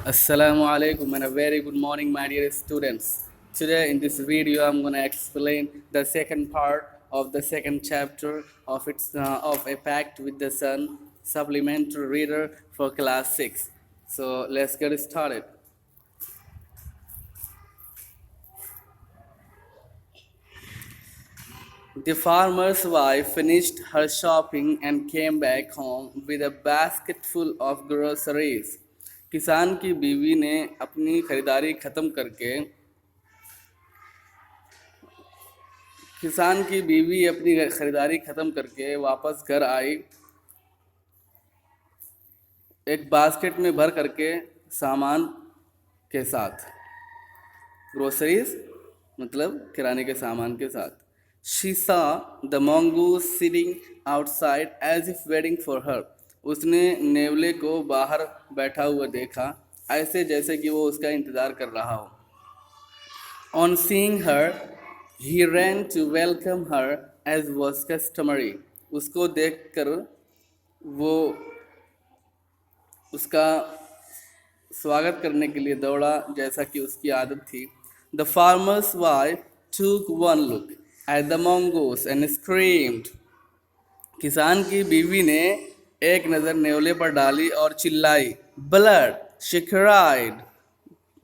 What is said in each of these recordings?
Assalamu alaikum and a very good morning, my dear students. Today, in this video, I'm going to explain the second part of the second chapter of A Pact with the Sun supplementary reader for class 6. So, let's get started. The farmer's wife finished her shopping and came back home with a basket full of groceries. किसान की बीवी ने अपनी खरीदारी खत्म करके किसान की बीवी अपनी खरीदारी खत्म करके वापस घर आई एक बास्केट में भर करके सामान के साथ। ग्रोसरीज मतलब किराने के सामान के साथ। She saw the mongoose sitting outside as if waiting for her. उसने नेवले को बाहर बैठा हुआ देखा, ऐसे जैसे कि वो उसका इंतज़ार कर रहा हो। On seeing her, he ran to welcome her as was customary. उसको देखकर वो उसका स्वागत करने के लिए दौड़ा जैसा कि उसकी आदत थी। The farmer's wife took one look at the mongoose and screamed. किसान की बीवी ने एक नज़र नेवले पर डाली और चिल्लाई, Blood! She cried.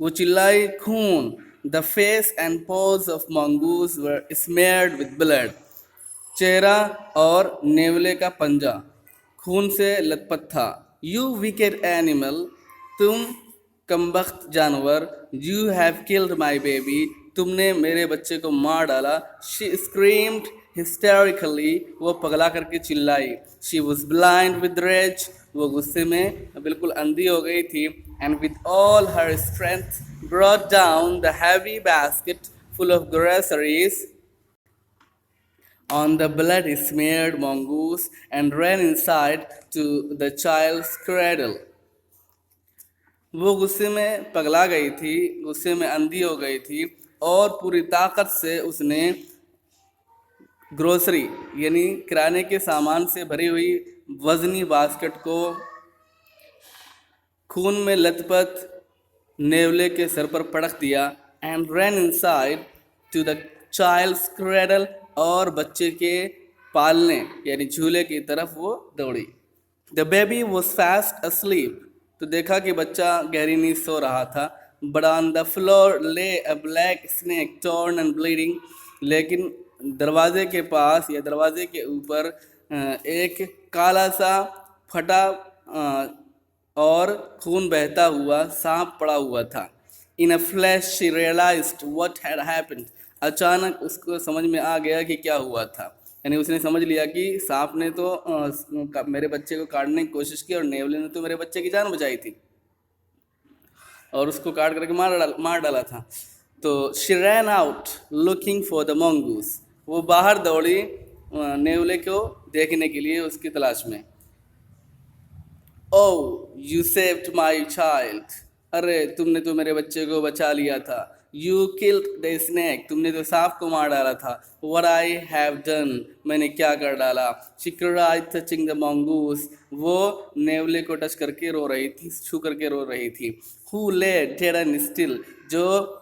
वो चिल्लाई, खून। The face and paws of mongoose were smeared with blood. चेहरा और नेवले का पंजा खून से लथपथ था। You wicked animal, तुम कमबख्त जानवर। You have killed my baby, तुमने मेरे बच्चे को मार डाला। She screamed hysterically, वो पगला करके चिल्लाई। She was blind with rage, वो गुस्से में बिल्कुल अंधी हो गई थी। And with all her strength brought down the heavy basket full of groceries on the blood-smeared mongoose and ran inside to the child's cradle. वो गुस्से में पगला गई थी, गुस्से में अंधी हो गई थी और पूरी ताकत से उसने ग्रोसरी यानी किराने के सामान से भरी हुई वजनी बास्केट को खून में लथपथ नेवले के सर पर पटक दिया and ran inside to the child's cradle और बच्चे के पालने यानी झूले की तरफ वो दौड़ी। The baby was fast asleep, तो देखा कि बच्चा गहरी नींद सो रहा था। बट ऑन द फ्लोर ले अ black snake torn and bleeding, लेकिन दरवाजे के पास या दरवाजे के ऊपर एक काला सा फटा और खून बहता हुआ सांप पड़ा हुआ था। In a flash she realised what had happened, अचानक उसको समझ में आ गया कि क्या हुआ था। यानी उसने समझ लिया कि सांप ने तो मेरे बच्चे को काटने की कोशिश की और नेवले ने तो मेरे बच्चे की जान बचाई थी और उसको काट करके मार डाला था। तो she ran out looking for the mongoose, वो बाहर दौड़ी नेवले को देखने के लिए उसकी तलाश में। Oh, you saved my child, अरे तुमने तो मेरे बच्चे को बचा लिया था। You killed the snake, तुमने तो सांप को मार डाला था। What I have done, मैंने क्या कर डाला। She cried touching the mongoose, वो नेवले को टच करके रो रही थी, छू करके रो रही थी। Who lay dead and still, जो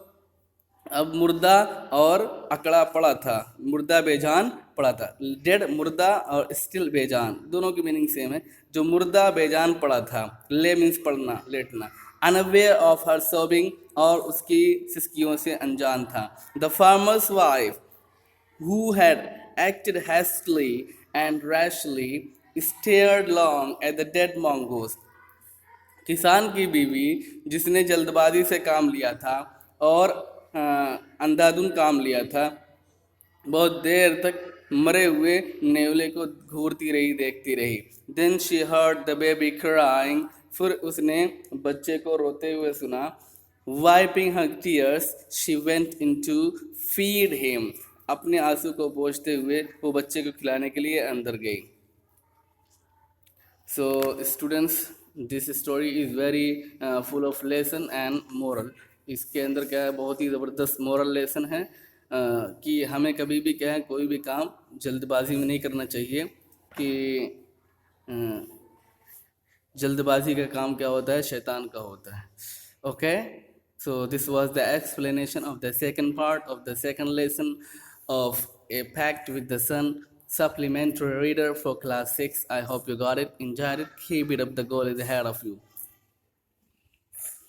अब मुर्दा और अकड़ा पड़ा था, मुर्दा बेजान पड़ा था। डेड मुर्दा और स्टिल बेजान, दोनों की मीनिंग सेम है। जो मुर्दा बेजान पड़ा था, ले मीन्स पड़ना, लेटना। अनअवेयर ऑफ हर सोबिंग, और उसकी सिसकियों से अनजान था। The farmer's wife who had acted hastily and rashly stared long at the dead mongoose, किसान की बीवी जिसने जल्दबाजी से काम लिया था और अंधाधुन काम लिया था, बहुत देर तक मरे हुए नेवले को घूरती रही, देखती रही। Then she heard the baby crying, फिर उसने बच्चे को रोते हुए सुना। Wiping her tears she went into feed him, अपने आंसू को पोंछते हुए वो बच्चे को खिलाने के लिए अंदर गई। So students, this story is very full of lesson and moral. इसके अंदर क्या है, बहुत ही ज़बरदस्त मोरल लेसन है कि हमें कभी भी क्या है, कोई भी काम जल्दबाजी में नहीं करना चाहिए। कि जल्दबाजी का काम क्या होता है, शैतान का होता है। Okay, so this was the explanation of the second part of the second lesson of A Pact with the Sun supplementary reader for class 6. I hope you got it, enjoyed it, keep it up, the goal is ahead of you.